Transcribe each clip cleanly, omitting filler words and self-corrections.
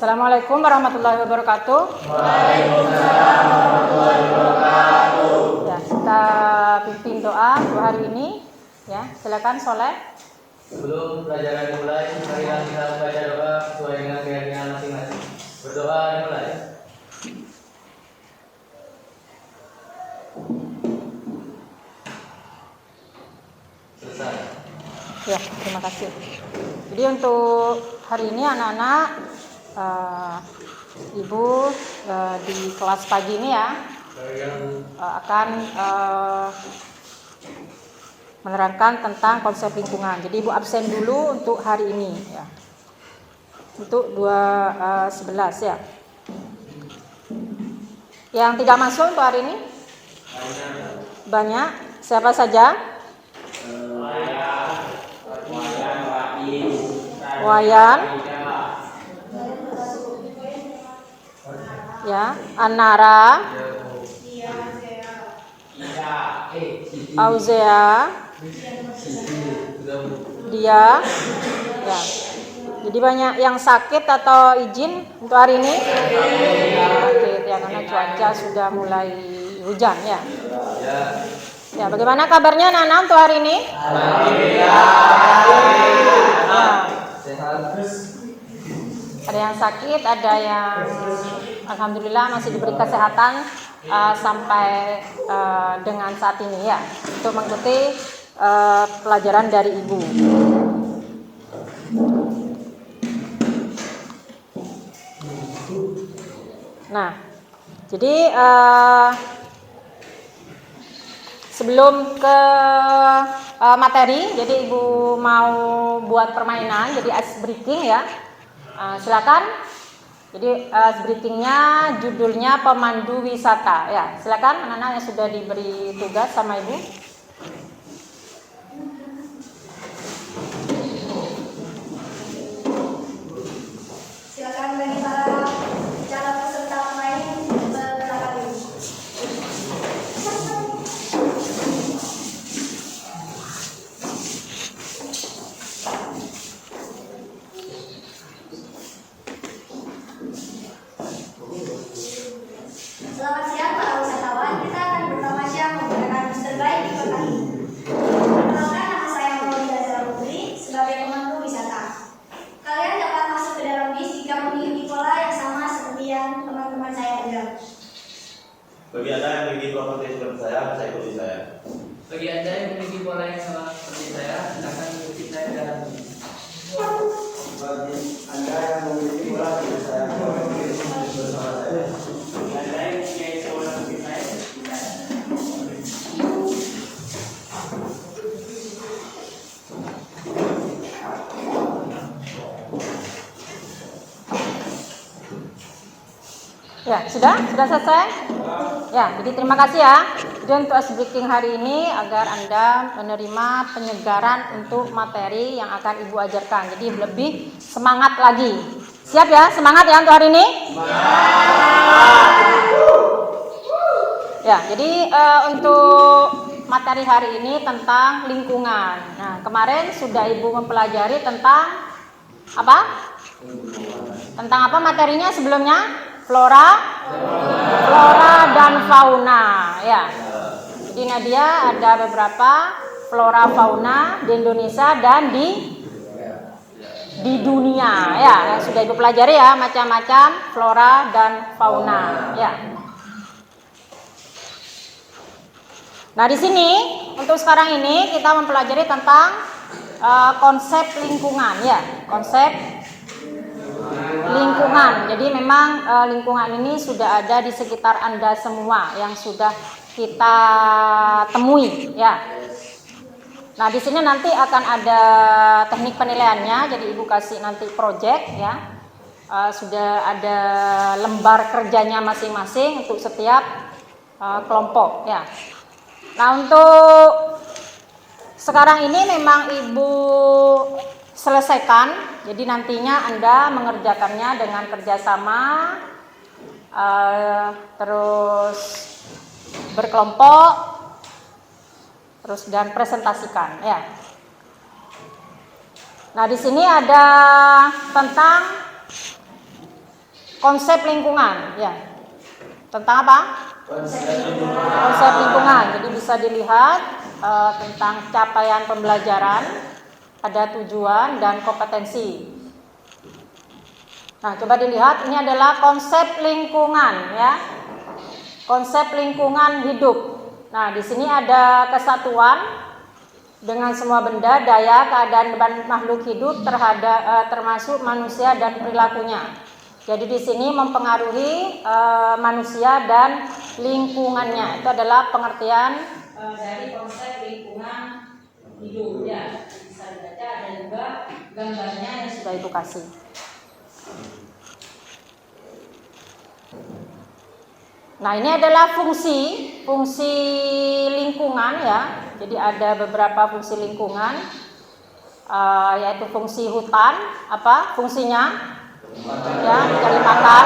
Assalamualaikum warahmatullahi wabarakatuh. Waalaikumsalam warahmatullahi wabarakatuh. Ya, kita pimpin doa untuk hari ini. Ya, silakan Soleh. Sebelum pelajaran dimulai, marilah kita membaca doa sesuai dengan keyakinan masing-masing. Berdoa dimulai. Selesai. Ya, terima kasih. Jadi untuk hari ini anak-anak, Ibu di kelas pagi ini ya akan menerangkan tentang konsep lingkungan. Jadi Ibu absen dulu untuk hari ini ya. Untuk 2:11 ya. Yang tidak masuk untuk hari ini? Banyak. Siapa saja? Wayan, ya, Anara, Auzea, dia, ya. Jadi banyak yang sakit atau izin untuk hari ini? Sakit ya, karena cuaca sudah mulai hujan ya. Ya, bagaimana kabarnya anak-anak untuk hari ini? Ada yang sakit, ada yang alhamdulillah masih diberi kesehatan sampai dengan saat ini ya, untuk mengikuti pelajaran dari Ibu. Nah, jadi sebelum ke materi, jadi Ibu mau buat permainan, jadi ice breaking ya. Silakan. Jadi ice breakingnya judulnya pemandu wisata ya. Silakan anak-anak yang sudah diberi tugas sama Ibu. Silakan bagi para calon peserta pemain berangkat dulu. Selamat siang para wisatawan, kita akan bertamasya menggunakan bus terbaik di kota ini. Perkenalkan, nama saya Maulida Zahra Putri sebagai pemandu wisata. Kalian dapat masuk ke dalam bis jika memiliki pola yang sama seperti yang teman-teman saya pegang. Bagi Anda yang memiliki properti seperti saya ikuti saya. Bagi Anda yang memiliki pola yang sama seperti saya, silakan ikuti saya dalam ini. Bagi Anda yang memiliki pola seperti saya, bersama saya. Anda yang mempunyai pola seperti saya, ikuti saya. Ya, sudah selesai? Ya, jadi terima kasih ya. Jadi untuk ice breaking hari ini agar Anda menerima penyegaran untuk materi yang akan Ibu ajarkan. Jadi lebih semangat lagi. Siap ya? Semangat ya untuk hari ini? Ya, jadi untuk materi hari ini tentang lingkungan. Nah, kemarin sudah Ibu mempelajari tentang apa? Tentang apa materinya sebelumnya? Flora dan fauna ya. Jadi Nadia ada beberapa flora fauna di Indonesia dan di dunia ya, yang sudah Ibu pelajari ya, macam-macam flora dan fauna ya. Nah, di sini untuk sekarang ini kita mempelajari tentang konsep lingkungan ya, konsep lingkungan. Jadi memang lingkungan ini sudah ada di sekitar Anda semua yang sudah kita temui ya. Nah, di sini nanti akan ada teknik penilaiannya. Jadi Ibu kasih nanti project ya. Sudah ada lembar kerjanya masing-masing untuk setiap kelompok ya. Nah, untuk sekarang ini memang Ibu selesaikan. Jadi nantinya Anda mengerjakannya dengan kerjasama, terus berkelompok, terus dan presentasikan ya. Nah, di sini ada tentang konsep lingkungan, ya. Tentang apa? Konsep lingkungan. Jadi bisa dilihat tentang capaian pembelajaran, ada tujuan dan kompetensi. Nah, coba dilihat, ini adalah konsep lingkungan, ya. Konsep lingkungan hidup. Nah, di sini ada kesatuan dengan semua benda, daya, keadaan dan makhluk hidup termasuk manusia dan perilakunya. Jadi di sini mempengaruhi manusia dan lingkungannya. Itu adalah pengertian dari konsep lingkungan hidup, ya. Bisa dibaca, ada juga gambarnya yang sudah Ibu kasih. Nah, ini adalah fungsi lingkungan, ya. Jadi ada beberapa fungsi lingkungan, yaitu fungsi hutan, apa fungsinya? Ya, mencari makan,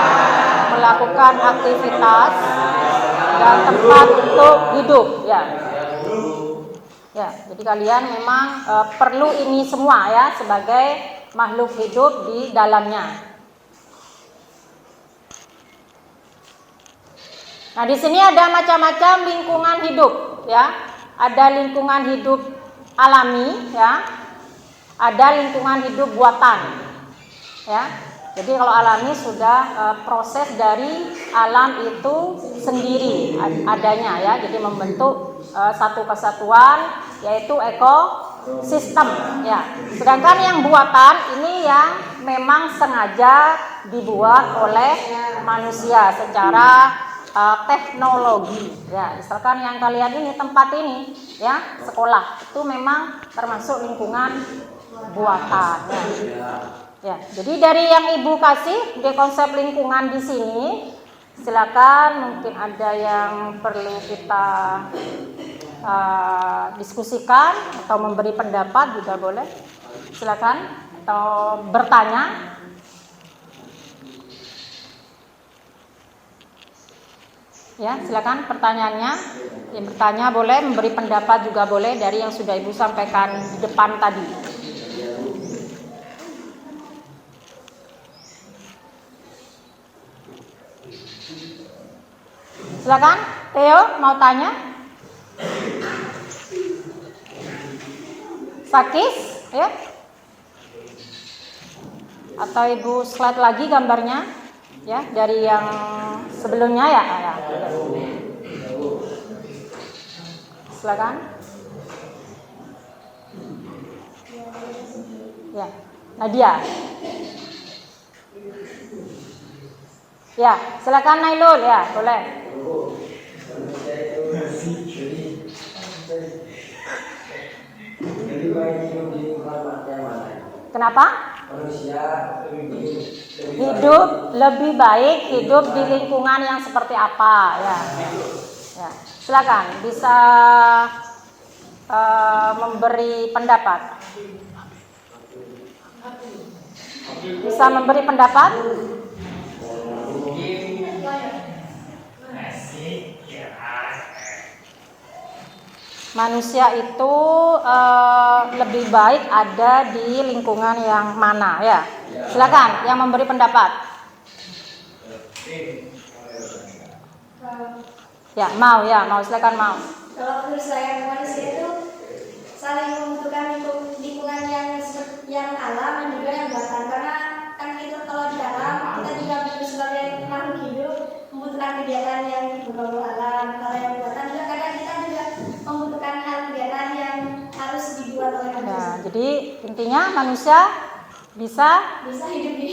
melakukan aktivitas, dan tempat untuk hidup, ya. Ya, jadi kalian memang perlu ini semua, ya, sebagai makhluk hidup di dalamnya. Nah, di sini ada macam-macam lingkungan hidup, ya. Ada lingkungan hidup alami, ya. Ada lingkungan hidup buatan, ya. Jadi kalau alami sudah proses dari alam itu sendiri adanya, ya. Jadi membentuk satu kesatuan, yaitu ekosistem, ya. Sedangkan yang buatan ini yang memang sengaja dibuat oleh manusia secara teknologi, ya. Misalkan yang kalian ini, tempat ini, ya, sekolah, itu memang termasuk lingkungan buatan, ya. Ya, jadi dari yang Ibu kasih di konsep lingkungan di sini, silakan mungkin ada yang perlu kita diskusikan atau memberi pendapat juga boleh. Silakan, atau bertanya. Ya, silakan pertanyaannya. Yang bertanya boleh, memberi pendapat juga boleh dari yang sudah Ibu sampaikan di depan tadi. Silakan, Theo mau tanya? Sakis, ya? Atau Ibu slide lagi gambarnya, ya, dari yang sebelumnya, ya? Silakan. Ya, Nadia. Ya, silakan Nailul, ya, boleh. Kenapa? Hidup lebih baik hidup di lingkungan yang seperti apa, ya. Ya, silakan bisa memberi pendapat. Bisa memberi pendapat? Manusia itu lebih baik ada di lingkungan yang mana, ya? Silakan yang memberi pendapat. Ya, mau silakan mau. Kalau menurut saya manusia itu saling membutuhkan lingkungan yang alam dan juga yang buatan, karena kan itu kalau di alam kita juga sebagai makhluk hidup membutuhkan kegiatan yang berbau alam. Kalau yang buatan juga kadang kita juga membutuhkan hal kegiatan yang harus dibuat oleh manusia. Ya, jadi intinya manusia bisa hidup di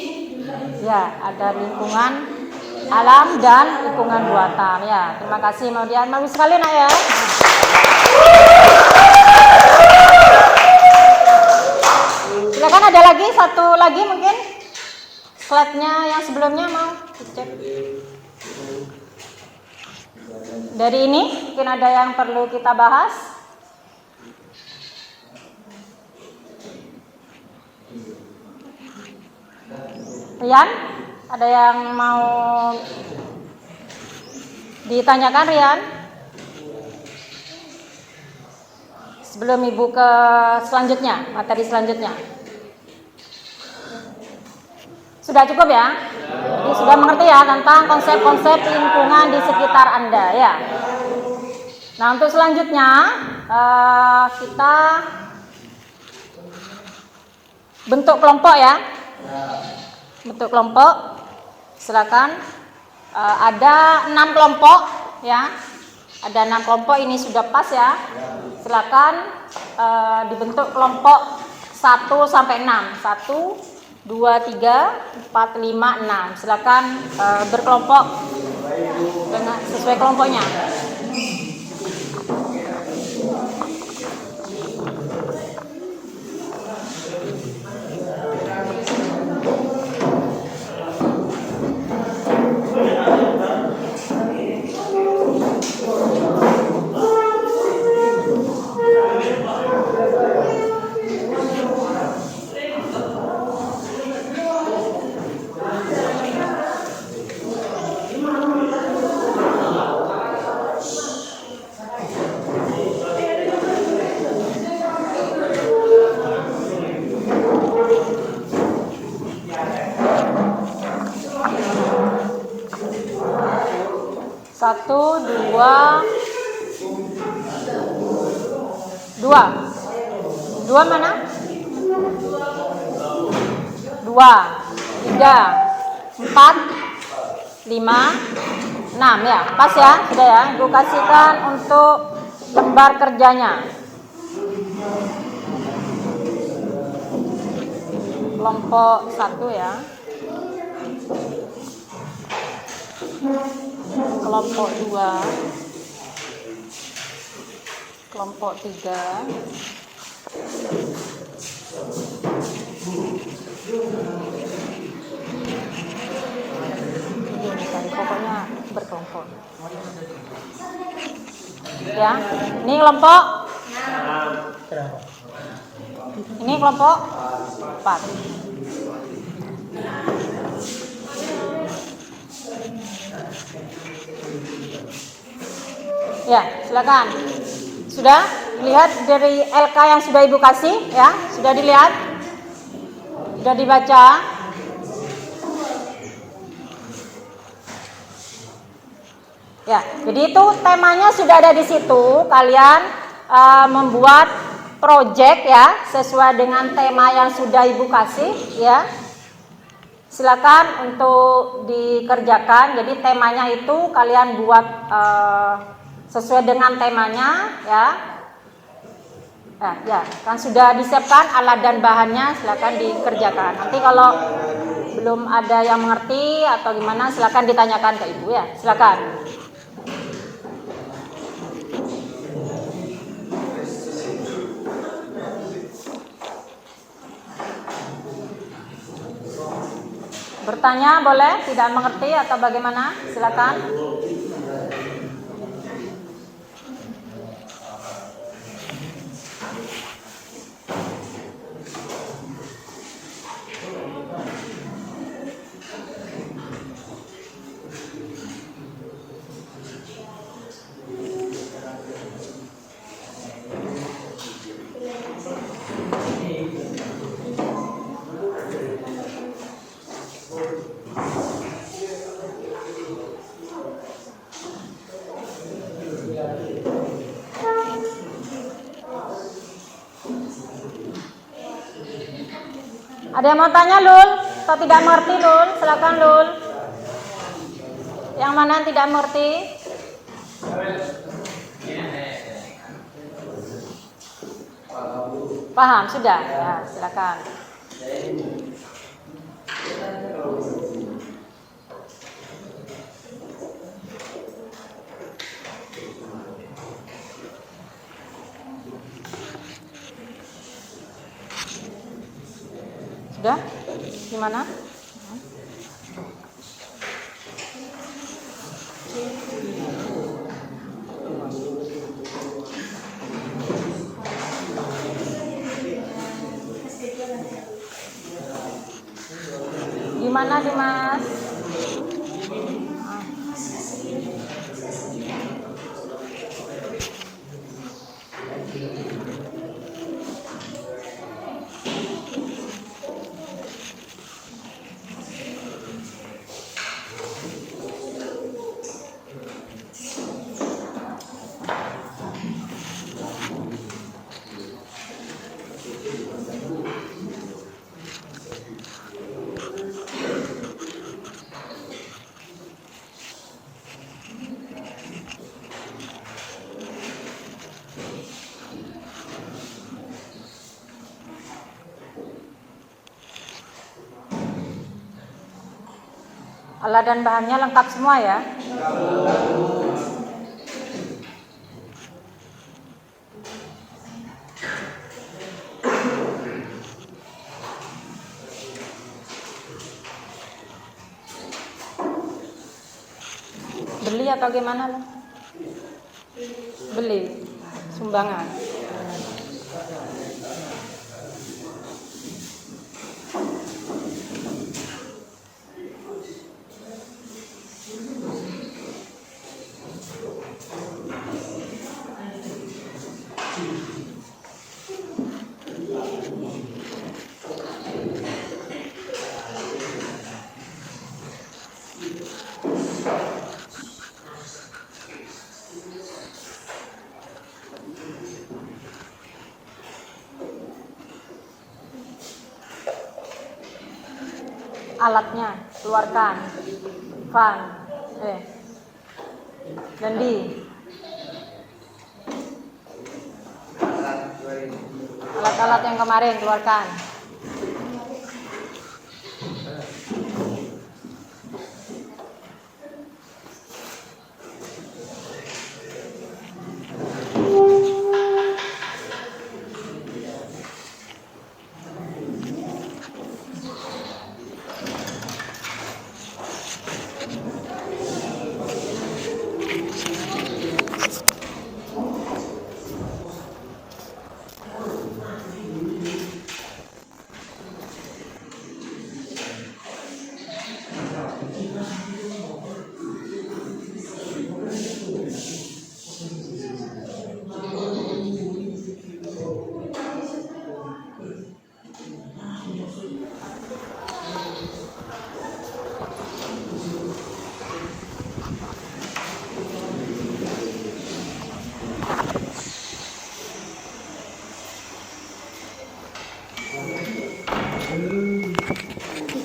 ya, ada lingkungan alam dan lingkungan buatan, ya. Terima kasih Maudian. Bagus sekali, Nak, ya. Silakan, ada lagi satu lagi mungkin slide-nya yang sebelumnya mau dicek. Dari ini mungkin ada yang perlu kita bahas. Rian, ada yang mau ditanyakan, Rian? Sebelum Ibu ke selanjutnya, materi selanjutnya. Sudah cukup, ya? Jadi sudah mengerti ya tentang konsep-konsep lingkungan di sekitar Anda ya. Nah, untuk selanjutnya kita bentuk kelompok ya. Bentuk kelompok. Silakan. Ada 6 kelompok ya. Ada 6 kelompok, ini sudah pas ya. Silakan dibentuk kelompok 1 sampai 6. 1 2 3 4 5 6. Silakan berkelompok dengan sesuai kelompoknya. Satu, dua mana? 2, 3, 4, 5, 6 ya, pas ya, sudah ya. Ibu kasihkan untuk lembar kerjanya. Kelompok 1 ya. Kelompok 2, kelompok 3, pokoknya berkelompok ya. Ini kelompok, ini kelompok 4. Ya, silakan. Sudah lihat dari LK yang sudah Ibu kasih ya? Sudah dilihat? Sudah dibaca? Ya, jadi itu temanya sudah ada di situ. Kalian membuat project ya sesuai dengan tema yang sudah Ibu kasih ya. Silakan untuk dikerjakan. Jadi temanya itu kalian buat sesuai dengan temanya ya. Ya, kan sudah disiapkan alat dan bahannya, silakan dikerjakan. Nanti kalau belum ada yang mengerti atau gimana, silakan ditanyakan ke Ibu ya. Silakan. Bertanya boleh, tidak mengerti atau bagaimana? Silakan. Ada yang mau tanya Lul? Atau tidak mengerti Lul? Silakan Lul. Yang mana yang tidak mengerti? Paham sudah? Ya, silakan. Sudah? Gimana? Gimana Dimas? Alat dan bahannya lengkap semua ya. Beli atau gimana lo? Beli sumbangan. Alatnya keluarkan. Van, Dandi. Alat-alat yang kemarin keluarkan.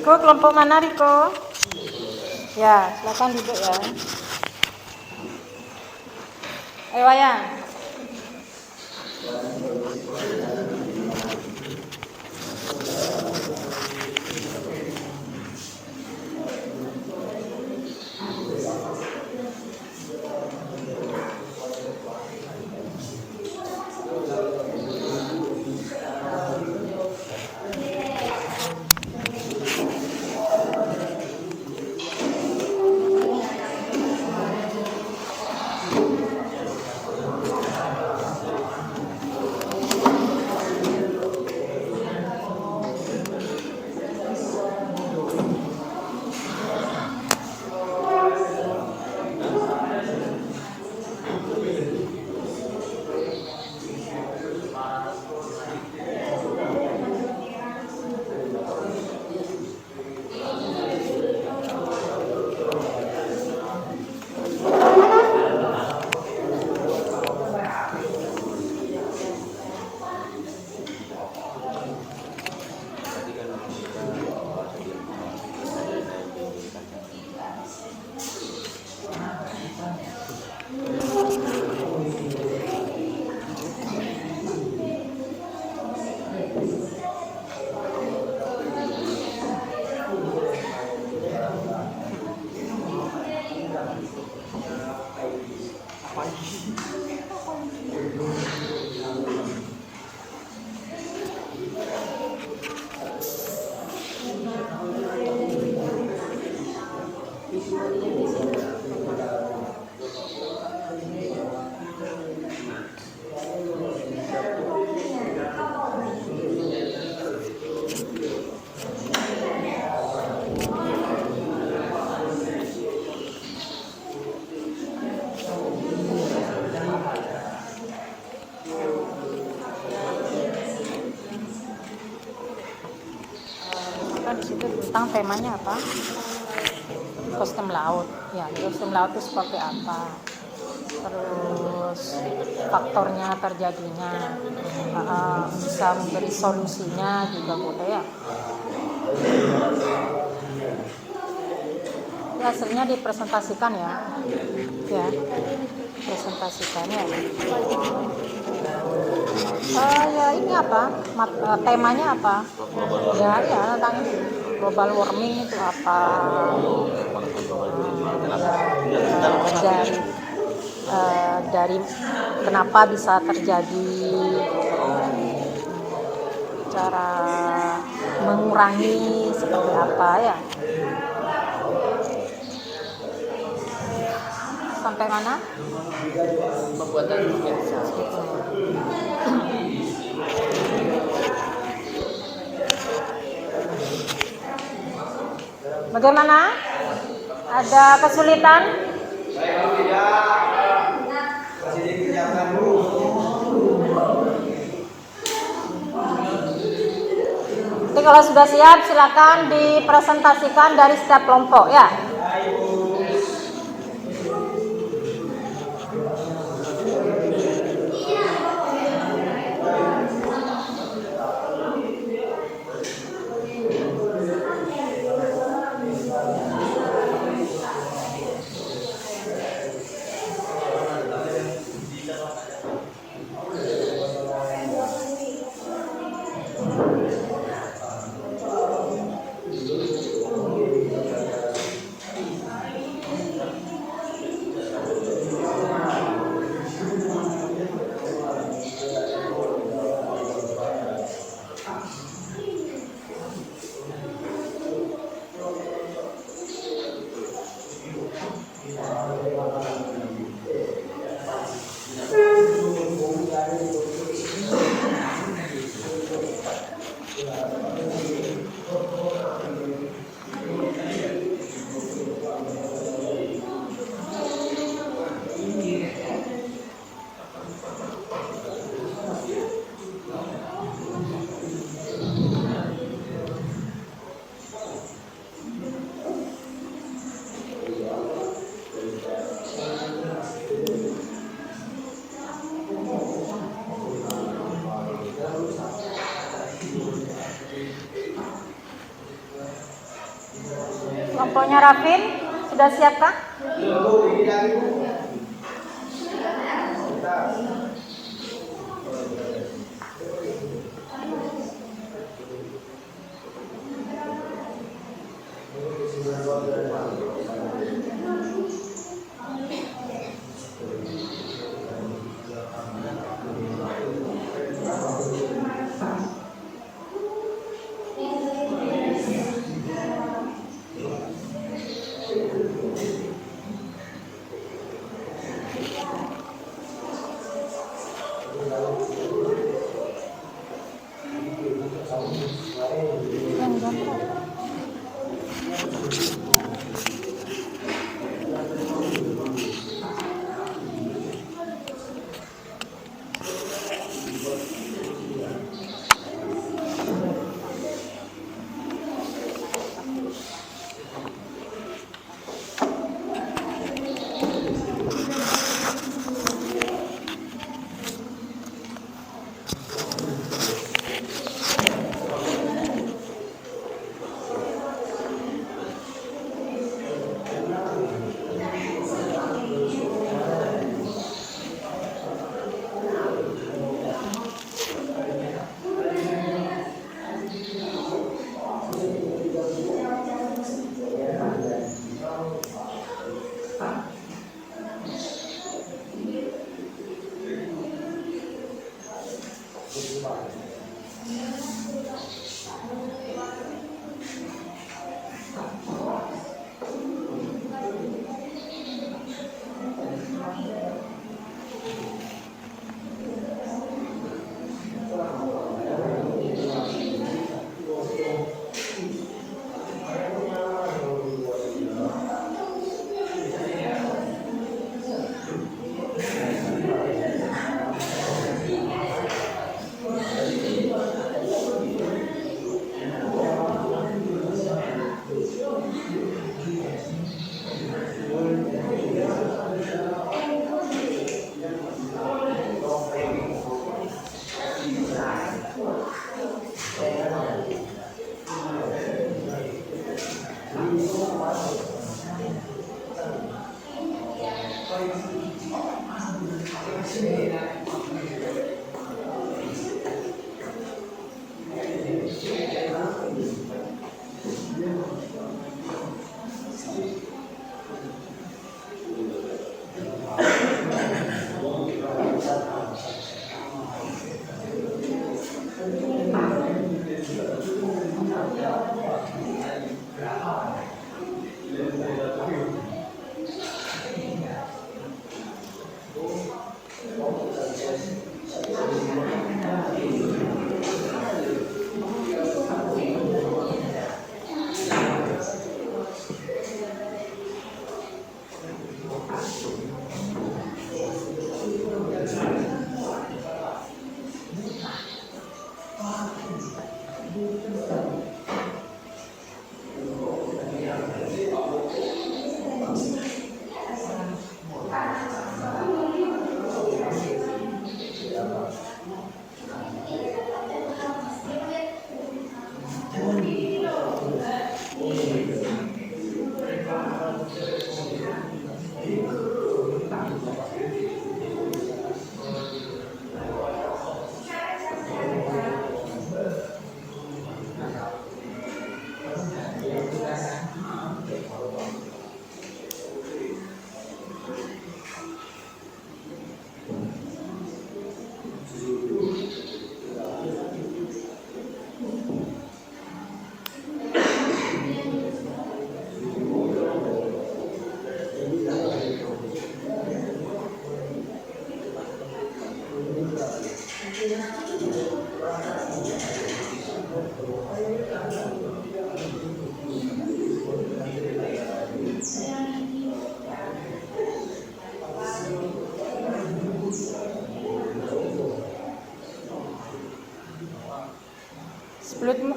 Riko, kelompok mana Riko? Ya, silakan duduk ya. Wayan. Di situ tentang temanya apa? Kostum laut. Ya, kostum laut itu seperti apa? Terus faktornya terjadinya, bisa memberi solusinya juga boleh ya. Ya, hasilnya dipresentasikan ya. Ya, presentasikan ya. Ya ini apa? Temanya apa? Ya tentang itu. global warming itu apa? Dari kenapa bisa terjadi, cara mengurangi seperti apa ya? Sampai mana? Pembuatan sketsa. Bagaimana? Ada kesulitan? Jadi kalau sudah siap silakan dipresentasikan dari setiap kelompok ya. Kelompoknya Rafin sudah siapkah?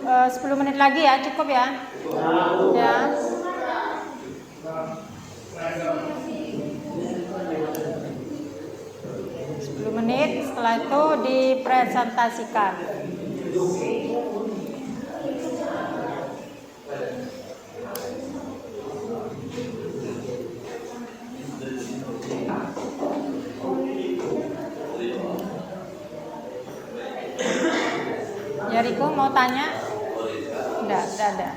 10 menit lagi ya, cukup ya. Ya. 10 menit, setelah itu dipresentasikan. Ya Riko mau tanya? Enggak ada.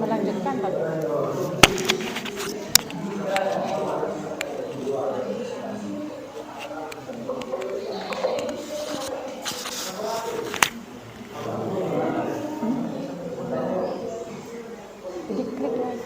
Melanjutkan Pak. Diklik lagi.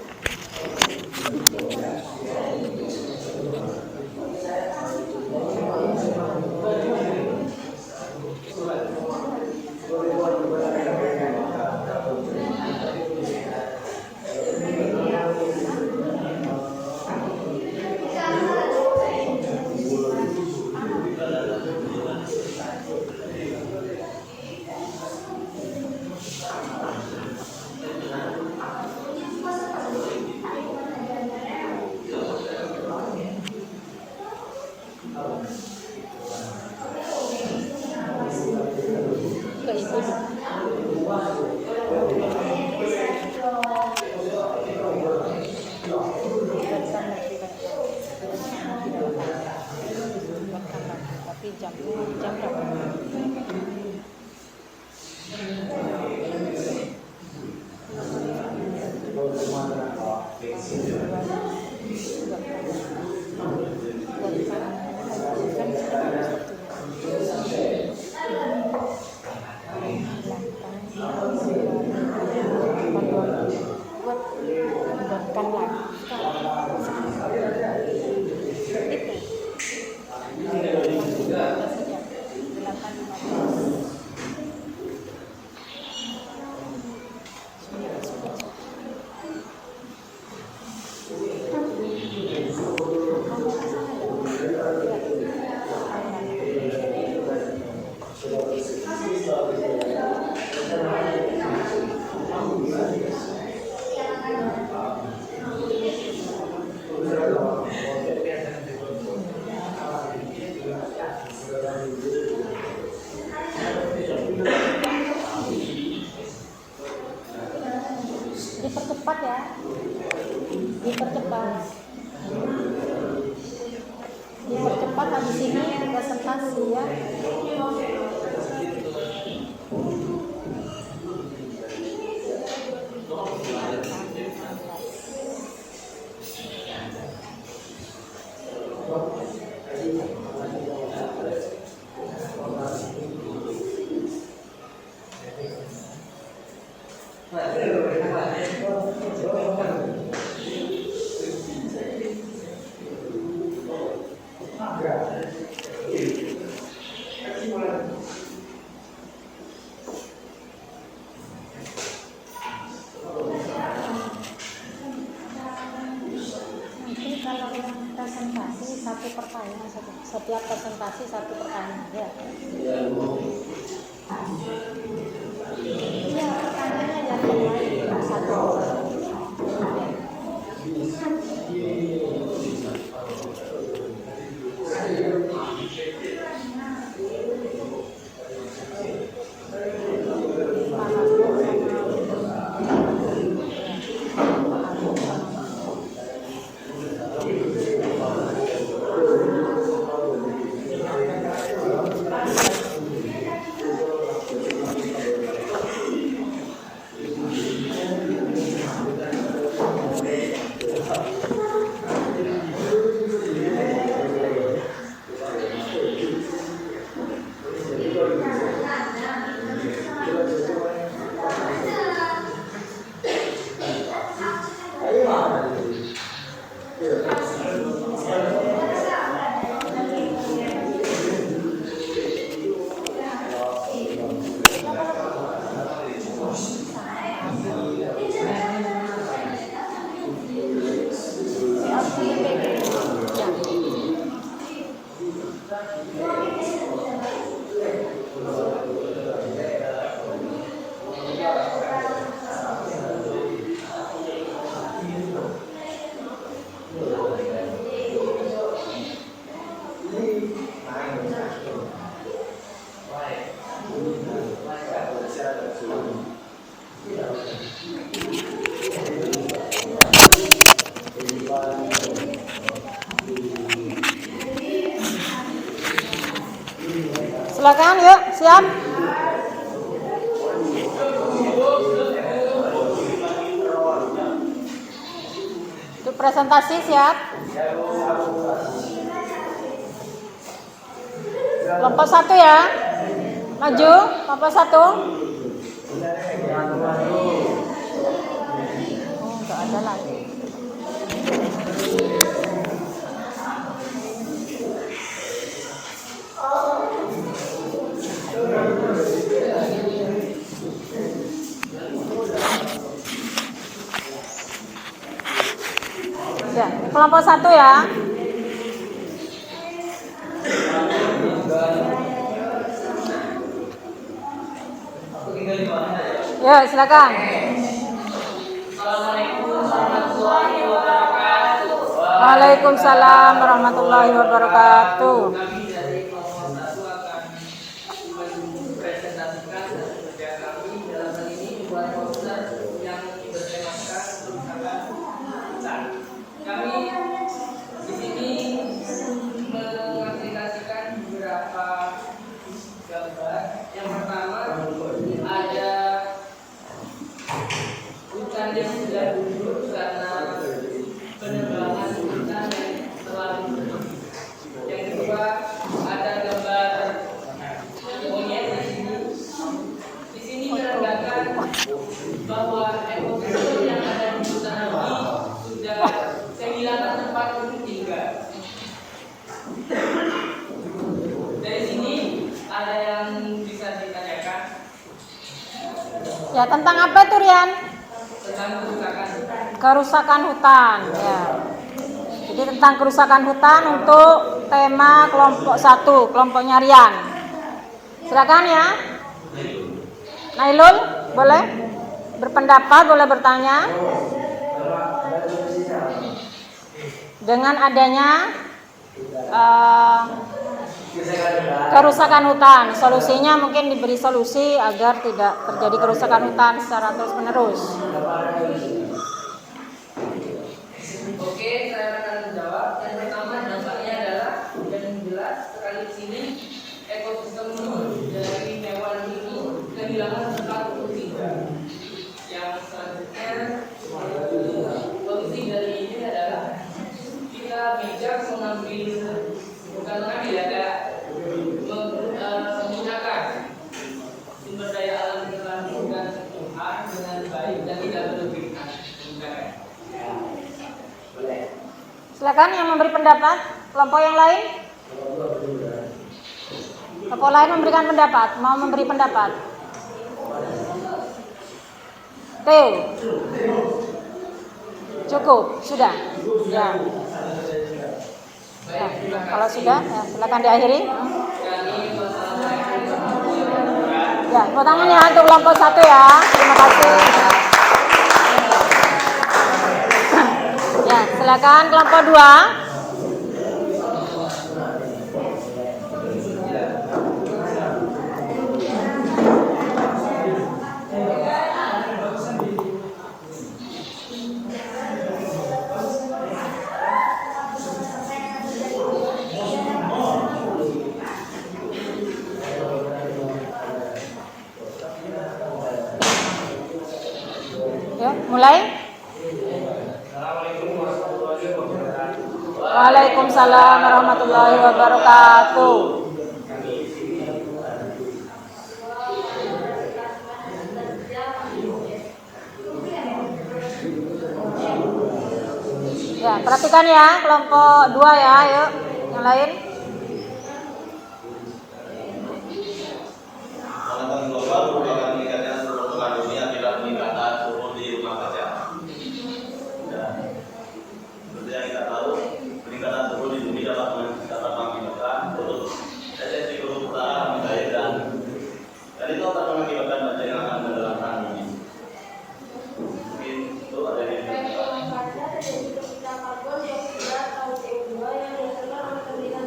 Tapi jam berapa? Dipercepat ya, dipercepat habis ini presentasi ya. Kalau yang presentasi satu pertanyaan saja. Setiap presentasi satu pertanyaan ya. Iya, pertanyaannya yang lain satu. Silakan, yuk, siap. Untuk presentasi siap. Kelompok 1 ya. Maju, kelompok 1. Oh, enggak ada lagi. Ya, kelompok 1 ya. Ya, silakan. Waalaikumsalam warahmatullahi wabarakatuh. Kami dari kelompok 1 akan mempresentasikan kerja kami dalam hal ini membuat poster yang bertemakan kerusakan hutan. Kami di sini mengaplikasikan beberapa gambar. Yang pertama ada hutan yang sudah gugur karena penebangan hutan yang terlalu berlebihan. Yang kedua ada gambar monyet di sini. Di sini menandakan bahwa ekosistem yang ada di hutan ini sudah kehilangan tempat untuk tinggal. Dari sini ada yang bisa ditanyakan Ya, tentang apa itu, Rian? tentang kerusakan hutan. Kerusakan hutan, ya. Jadi tentang kerusakan hutan untuk tema kelompok 1, kelompoknya Rian. Silakan ya. Nailul, boleh berpendapat, boleh bertanya. Dengan adanya kerusakan hutan, solusinya mungkin diberi solusi agar tidak terjadi kerusakan hutan secara terus-menerus. Oke, saya akan menjawab. Yang pertama dampaknya adalah yang jelas sekali di sini ekosistem dari hewan ini kehilangan tempat untuk tinggal. Yang selanjutnya solusi dari ini adalah kita bijak mengambil bukan mengambil ya, kayak menggunakan sumber daya alam yang telah diberikan Tuhan dengan baik dan tidak berlebihan. Silakan yang memberi pendapat, kelompok yang lain. Kelompok lain memberikan pendapat, mau memberi pendapat. Teo. Cukup, sudah. Ya. Ya, kalau sudah, ya, silakan diakhiri. Ya, tepuk tangan ya untuk kelompok 1 ya. Terima kasih. Ya, silakan kelompok 2. Ya, mulai. Waalaikumsalam warahmatullahi wabarakatuh. Ya, perhatikan ya kelompok 2 ya, yuk. Yang lain. Pemanasan global merupakan meningkatnya suhu permukaan dunia akibat peningkatan suhu di rumah kaca. Dan seperti yang kita tahu, peningkatan suhu di bumi dapat mengakibatkan esensi kutub utara mencair dan itu akan mengakibatkan banjir yang akan mendalamkan bumi. Mungkin itu ada yang Karbon dioksida atau CO2 yang dihasilkan oleh kegiatan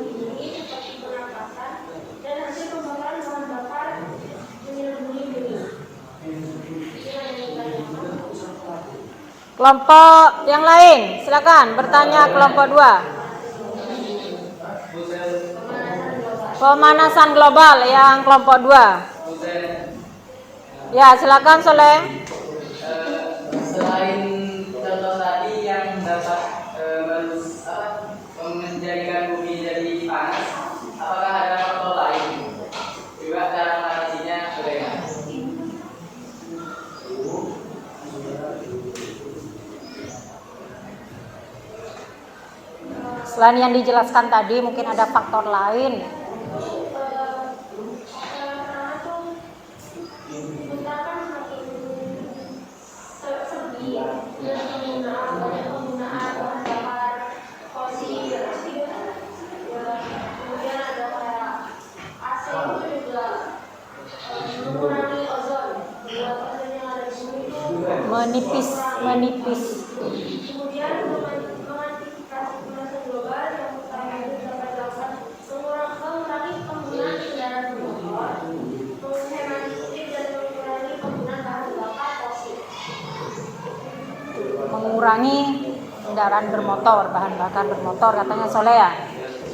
Kelompok yang lain, silakan bertanya kelompok 2. Pemanasan global yang kelompok 2. Ya, silakan Soleh. Selain contoh tadi yang dapat menjadikan bumi jadi panas, apakah ada faktor lain? Juga cara mengatasinya bagaimana? Selain yang dijelaskan tadi, mungkin ada faktor lain. Menipis. Kemudian mengantisipasi pemanasan global yang pertama itu dapat dilakukan mengurangi penggunaan kendaraan bermotor, menghemat listrik dan mengurangi penggunaan bahan bakar fosil. Mengurangi kendaraan bermotor, bahan bakar bermotor, katanya Soleh ya.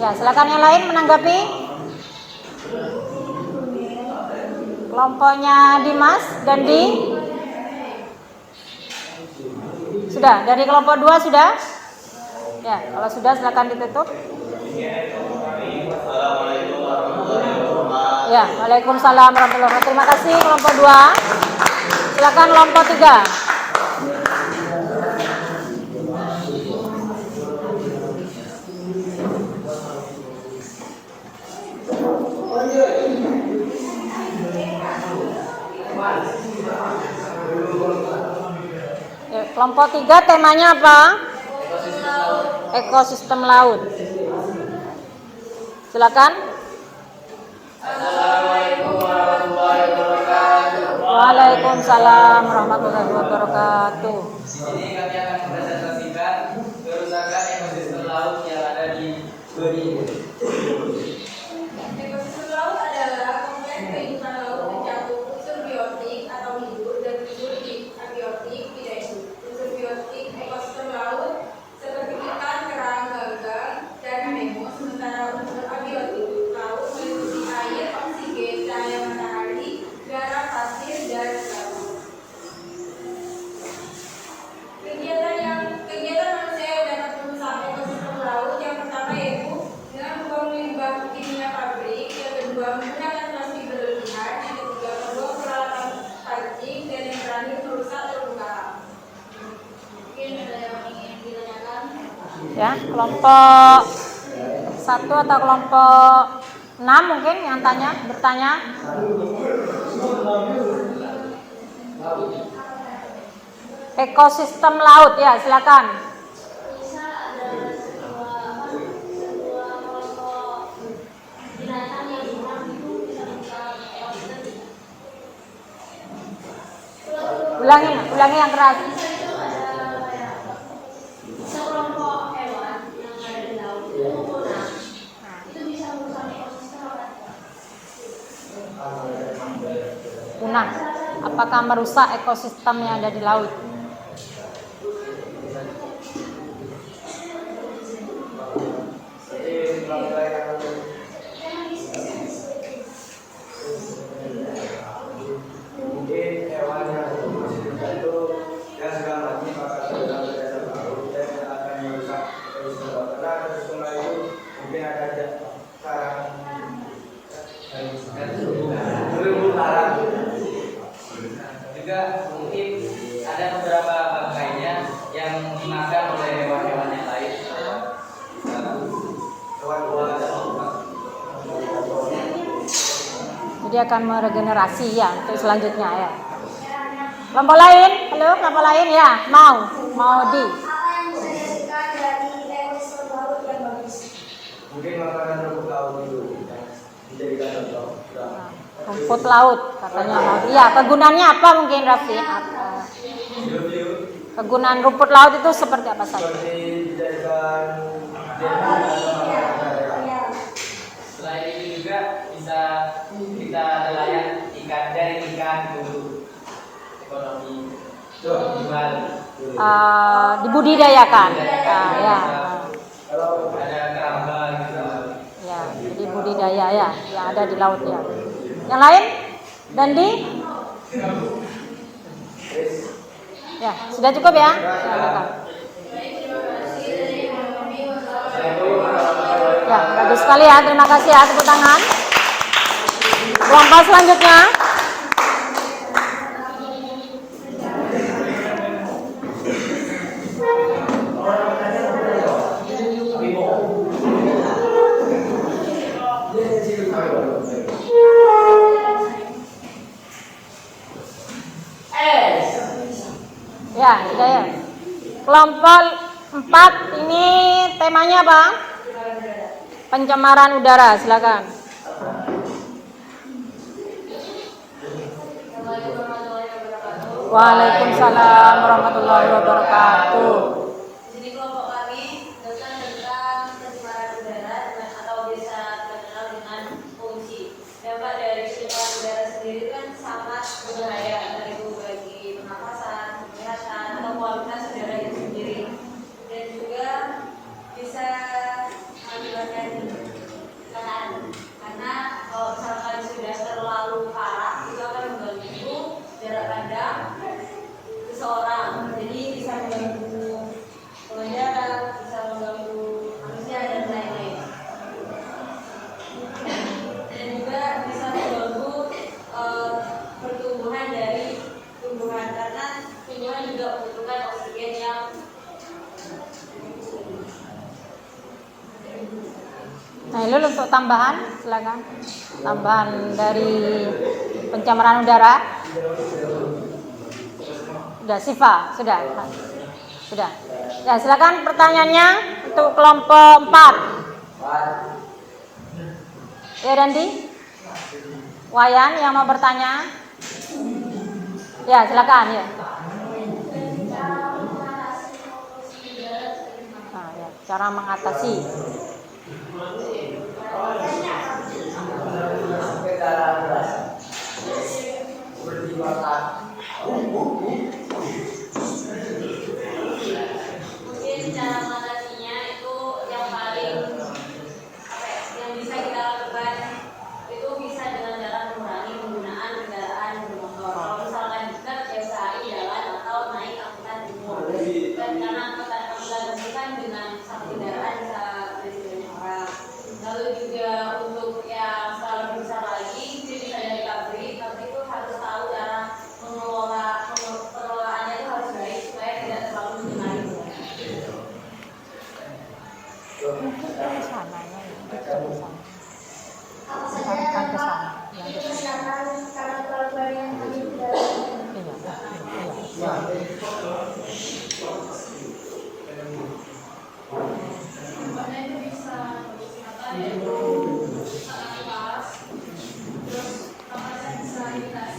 Ya, silakan yang lain menanggapi. Kelompoknya Dimas dan Di. Sudah, dari kelompok 2 sudah? Ya, kalau sudah silakan ditutup. Assalamualaikum warahmatullahi wabarakatuh. Ya, Waalaikumsalam warahmatullahi wabarakatuh. Terima kasih kelompok 2. Silakan kelompok 3. Ya, kelompok 3 temanya apa? Ekosistem laut. Silakan. Assalamualaikum warahmatullahi wabarakatuh. Waalaikumsalam warahmatullahi wabarakatuh. Di sini kami akan mempresentasikan kerusakan ekosistem laut yang ada di bumi. Ekosistem laut adalah kompleks kehidupan laut mencakup unsur biotik atau hidup dan unsur abiotik tidak hidup. Unsur biotik ekosistem laut seperti ikan, kerang, gagang, dan anemon. Sementara unsur abiotik laut meliputi air, oksigen, cahaya matahari, garam, pasir, dan laut. Kegiatan manusia yang dapat merusak ekosistem laut yang pertama yaitu dengan membangun limbah kimia pabrik, yang kedua menggunakan plastik berlebihan, yang ketiga membuang peralatan pancing, dan yang terakhir merusak terumbu karang. Mungkin ada yang ingin ditanyakan? Ya, kelompok 1 atau kelompok 6 mungkin yang bertanya. Ekosistem laut ya, silakan. Bisa ada sebuah kelompok binatang yang kurang itu bisa merusak ekosistem. Ulangi yang keras. Itu ada kayak sekelompok hewan yang ada di laut itu punah. Itu bisa merusak ekosistem apa? Punah. Apakah merusak ekosistem yang ada di laut? Mungkin hewan yang itu yang sedang mati maka sedang berada di laut dan akan merusak ekosistem laut. Karena ekosistem laut itu mungkin ada karang terumbu karang. Juga mungkin ada beberapa bangkainya yang dimakan oleh hewan-hewan yang lain. Jadi akan meregenerasi ya untuk selanjutnya ya. Kelompok lain, halo, kelompok lain ya, mau di. Apa yang bisa dihasilkan dari ekosistem laut yang bagus? Mungkin makanan rumput laut itu yang dijadikan contoh. Rumput laut katanya mau. Iya, kegunaannya apa mungkin Raffi? Apa? Kegunaan rumput laut itu seperti apa saja? Seperti dijadikan Selain itu juga bisa kita nelayan ikan dari ikan untuk ekonomi dibudidayakan. Ya. Kalau ada keramba gitu. Ya, jadi budidaya ya yang ada di laut ya. Yang lain? Dandi? Ya, sudah cukup ya? Ya, bagus sekali ya. Terima kasih ya, tepuk tangan. Kelompok selanjutnya. Ya, sudah ya. Kelompok 4 ini temanya apa? Pencemaran udara, silakan. Waalaikumsalam warahmatullahi wabarakatuh. Jadi kelompok kami dosen tentang pencemaran udara atau biasa dikenal dengan polusi. Dampak dari pencemaran udara sendiri kan sangat berbahaya, baik itu bagi pernapasan, kesehatan, atau kualitas udara itu sendiri. Dan juga bisa mengakibatkan kecelakaan. Karena kalau misalkan sudah terlalu parah, itu akan mengganggu jarak pandang seseorang. Jadi bisa mengganggu pengendara, bisa mengganggu manusia dan lain-lain. Dan juga bisa mengganggu pertumbuhan dari tumbuhan, karena tumbuhan juga membutuhkan oksigen yang Nah, ini untuk tambahan, silakan. Tambahan dari pencemaran udara. Sudah, Siva, sudah. Ya, silakan pertanyaannya untuk kelompok 4. Ya, Dandi. Wayan yang mau bertanya. Ya, silakan ya. Nah, ya, cara mengatasi. mungkin cara mengatasinya itu yang paling yang bisa kita lakukan itu bisa dengan cara mengurangi penggunaan kendaraan bermotor. Kalau misalkan dekat ya usahain jalan atau naik angkutan umum. Dan karena angkutan umum kan dengan satu kendaraan bisa berisi orang. Lalu juga untuk yang skala lebih besar lagi, mungkin bisa dari pabrik, tapi itu harus tahu cara pengelolaannya itu harus baik supaya tidak terlalu mencemari lingkungan. Apa saja dampak kesehatan karena poluan yang ada di dalam? Dampaknya itu bisa nafas, terus kapasitas disabilitas.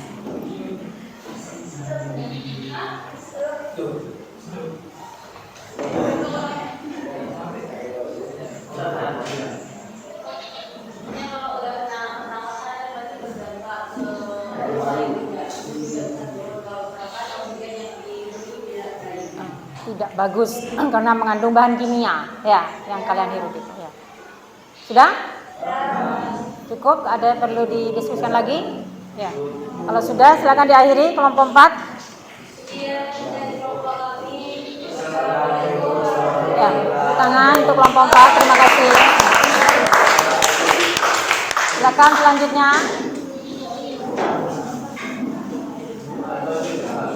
Kalau udah kena pernapasan berarti berdampak ke lain juga. Kalau pernapasan oksigen yang dihirup tidak baik. Tidak bagus karena mengandung bahan kimia ya yang kalian hirup itu ya. Sudah? Cukup? Ada perlu didiskusikan lagi? Ya. Kalau sudah silakan diakhiri kelompok 4. Iya, dari kelompok kami. Ya, tangan untuk kelompok 4. Terima kasih. Silakan selanjutnya.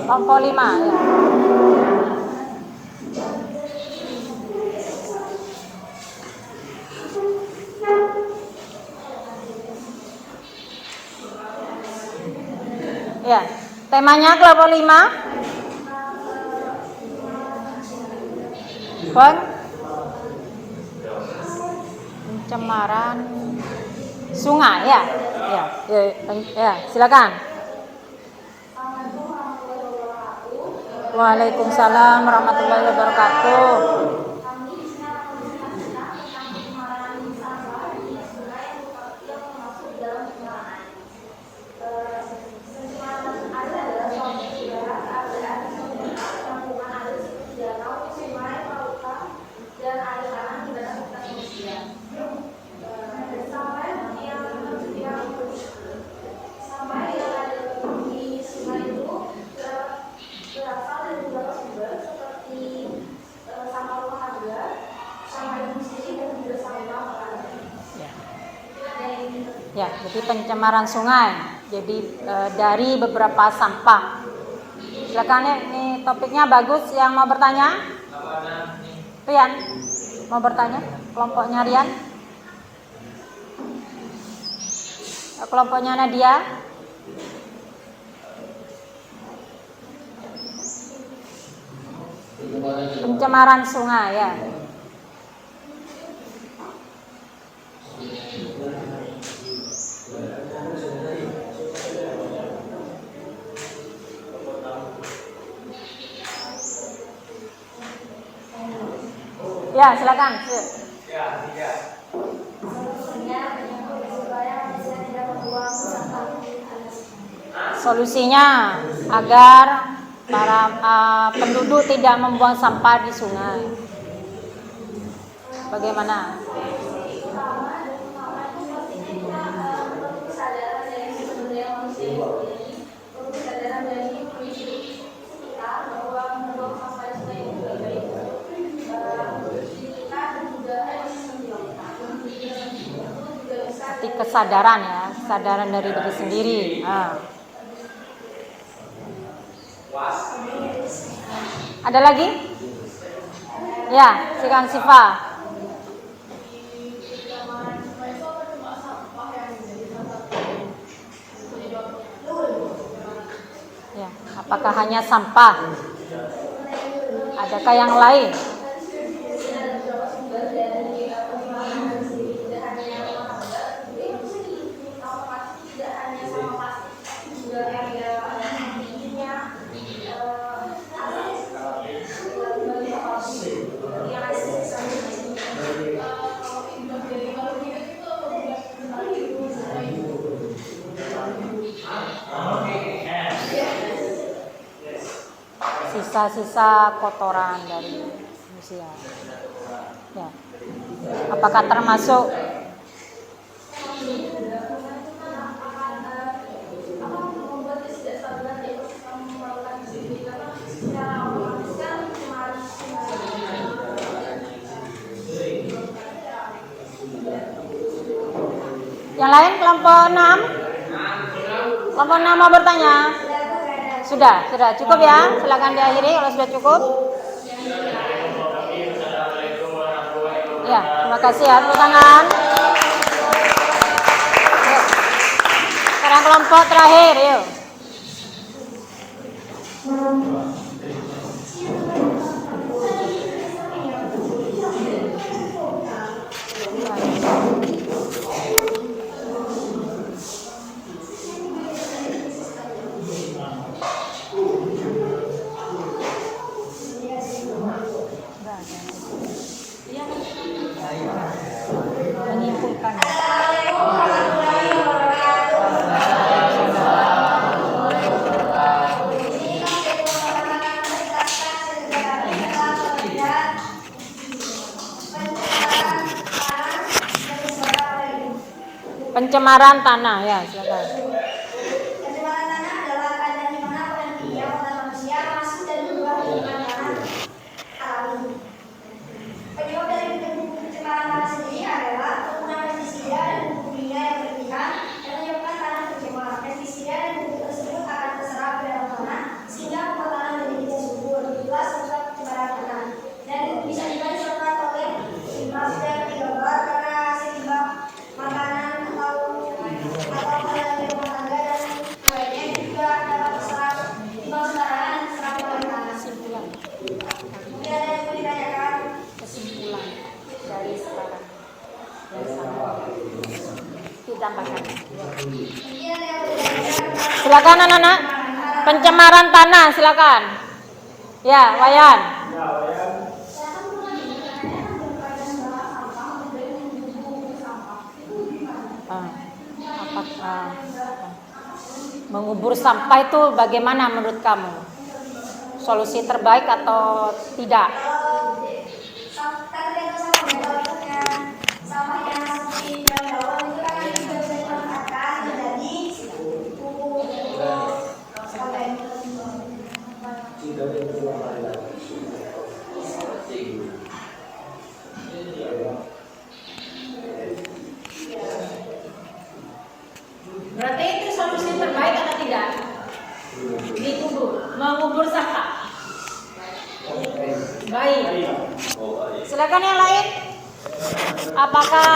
Kelompok 5 ya. Ya, temanya kelompok 5. Pencemaran sungai ya. Ya, silakan. Waalaikumsalam warahmatullahi wabarakatuh. Kami di sini akan menjelaskan tentang pencemaran sampah di sungai yang masuk dalam pencemaran. Pencemaran adalah suatu udara sumber seperti sampah rumah tangga, sampah industri dan juga sampah makanan. Ya, jadi pencemaran sungai. Jadi dari beberapa sampah. Silakan ya, ini topiknya bagus. Yang mau bertanya? Rian, mau bertanya? Kelompoknya Rian? Kelompoknya Nadia? Pencemaran sungai ya. Ya, silakan. Solusinya agar para penduduk tidak membuang sampah di sungai. Bagaimana? Kesadaran ya, kesadaran dari diri sendiri. Ada lagi? Ya, silakan Siva. Ya, apakah hanya sampah? Adakah yang lain? Sisa-sisa kotoran dari manusia. Ya. Apakah termasuk yang lain? Kelompok 6? Kelompok 6 mau bertanya? Sudah cukup ya. Silakan diakhiri kalau sudah cukup. Ya, terima kasih ya. Tepuk tangan. Yuk. Sekarang kelompok terakhir, yuk. Menyimpulkan. Pencemaran tanah ya, silakan. Pencemaran tanah adalah keadaan di mana energi otak manusia masuk dan berubah lingkungan tanah alami. Penyebab dari pencemaran tanah sendiri adalah penggunaan pestisida dan pupuk kimia yang berlebihan yang menyebabkan tanah tercemar. Pestisida dan pupuk tersebut akan terserap ke dalam tanah sehingga membuat tanah menjadi tidak subur. Itulah sebab pencemaran tanah. Dan bisa juga disebabkan oleh limbah dan gambar karena hasil limbah makanan atau hal yang rumah tangga dan lainnya juga dapat terserap limbah sembarangan dan terserap oleh tanah. Kesimpulan. Mungkin ada yang mau ditanyakan? Kesimpulan dari sekarang. Ditambahkan. Mungkin ada yang mau ditanyakan? Silakan anak-anak. Pencemaran tanah, silakan. Ya, Wayan. Mengubur sampah itu bagaimana menurut kamu? Solusi terbaik atau tidak? Berarti itu solusi terbaik atau tidak? Dikubur, mengubur sampah. Baik. Silakan yang lain. Apakah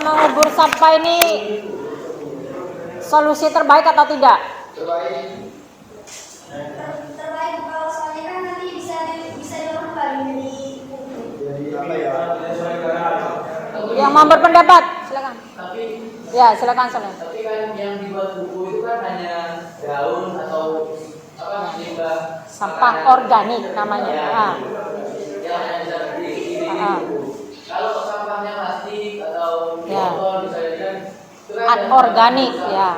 mengubur sampah ini solusi terbaik atau tidak? Terbaik. Terbaik kalau soalnya kan nanti bisa dilakukan kembali Jadi apa ya? Yang mau berpendapat, silakan. Tapi Ya, silakan silakan. tapi kan yang dibuat buku itu kan hanya daun atau apa limbah Sampah makanan. organik namanya. Ya, Ah. yang hanya bisa dikirim. Ah. Kalau sampahnya plastik atau Ya. botol misalnya kan itu kan Anorganik ya.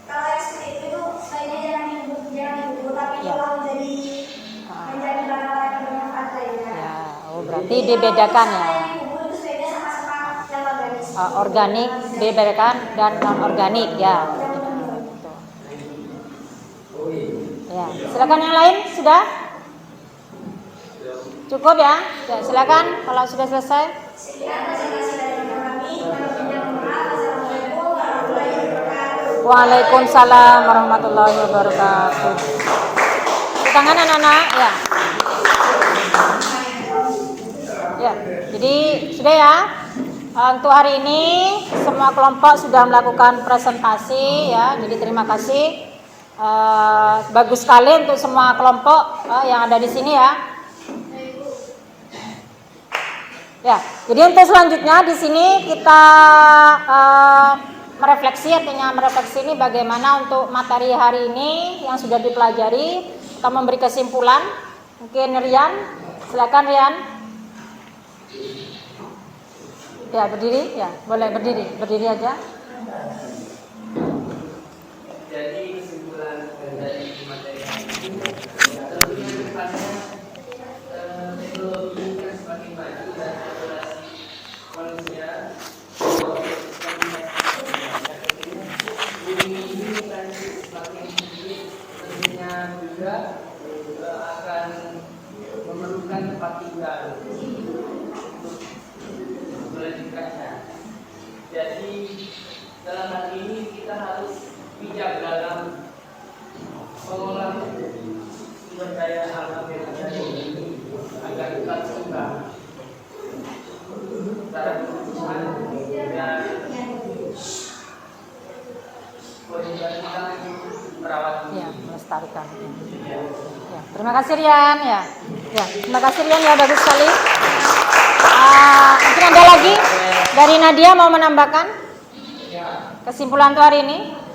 kalau yang seperti itu sebaiknya jangan diburu tapi Ya. kalau menjadi barang-barang yang bermanfaat lainnya. Ya, oh berarti dibedakan ya. Yang diburu itu sebaiknya sama-sama yang organik. Organik dibedakan dan non organik ya. Ya, silakan yang lain sudah? Cukup ya? Ya, silakan kalau sudah selesai. Sekian presentasi dari kami. Assalamualaikum warahmatullahi wabarakatuh. Waalaikumsalam warahmatullahi wabarakatuh. Di tangan anak-anak ya. Ya, jadi sudah ya. Untuk hari ini semua kelompok sudah melakukan presentasi ya. Jadi terima kasih. Bagus sekali untuk semua kelompok yang ada di sini ya. Ya, jadi untuk selanjutnya di sini kita merefleksi, artinya merefleksi ini bagaimana untuk materi hari ini yang sudah dipelajari, kita memberi kesimpulan. Mungkin Rian, silakan Rian. Ya, berdiri, ya, boleh berdiri aja. Jadi kesimpulan dari materi ini tentunya depannya teknologi kan semakin maju dan populasi manusia bumi ini kan semakin tinggi, tentunya juga akan memerlukan tempat tinggal untuk melanjutkannya. Jadi dalam hal ini kita harus bijak dalam mengolah sumber daya alam yang ada di sini agar tetap seimbang antara kebutuhan dan kewajiban kita merawat bumi. Ya, melestarikan. Ya, terima kasih Rian ya. Ya, terima kasih Rian ya, bagus sekali. Mungkin ada lagi dari Nadia mau menambahkan kesimpulan untuk hari ini?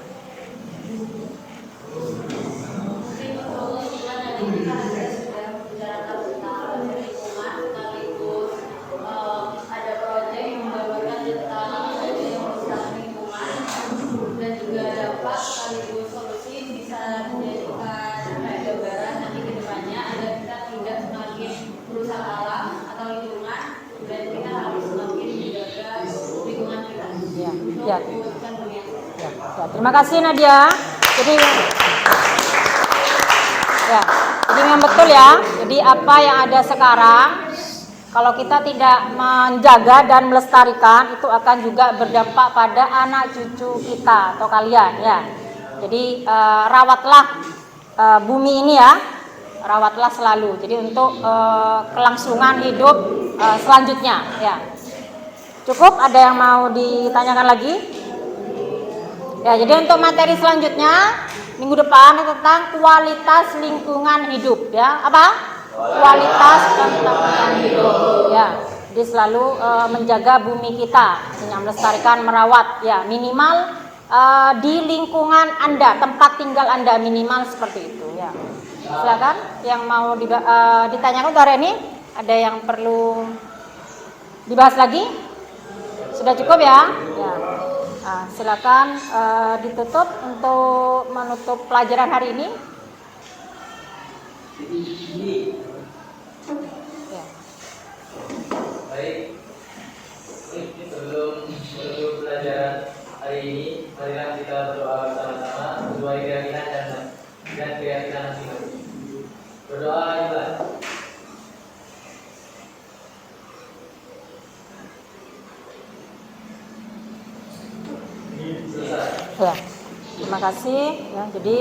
Ya, terima kasih Nadia. Jadi memang betul ya. Jadi apa yang ada sekarang, kalau kita tidak menjaga dan melestarikan, itu akan juga berdampak pada anak cucu kita atau kalian ya. Jadi rawatlah bumi ini ya, rawatlah selalu. Jadi untuk kelangsungan hidup selanjutnya ya. Cukup, ada yang mau ditanyakan lagi? Ya, jadi untuk materi selanjutnya minggu depan tentang kualitas lingkungan hidup ya. Apa? Kualitas lingkungan hidup ya. Jadi selalu menjaga bumi kita, melestarikan, merawat ya, minimal di lingkungan Anda, tempat tinggal Anda minimal seperti itu ya. Silakan yang mau ditanyakan untuk hari ini, ada yang perlu dibahas lagi? Sudah cukup ya? Ya. Silakan ditutup untuk menutup pelajaran hari ini. Ya. Baik, sebelum pelajaran hari ini, marilah kita berdoa bersama-sama sesuai keyakinan dan keyakinan masing-masing. Berdoa, Ya, terima kasih. Ya, jadi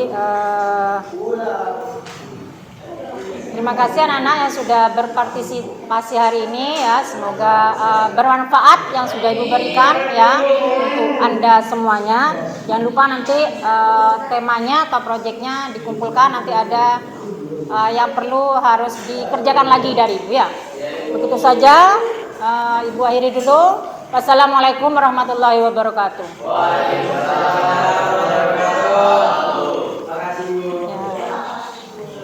terima kasih anak-anak yang sudah berpartisipasi hari ini ya. Semoga bermanfaat yang sudah Ibu berikan ya untuk Anda semuanya. Jangan lupa nanti temanya atau proyeknya dikumpulkan, nanti ada yang perlu harus dikerjakan lagi dari Ibu ya. Begitu saja, Ibu akhiri dulu. Wassalamualaikum warahmatullahi wabarakatuh.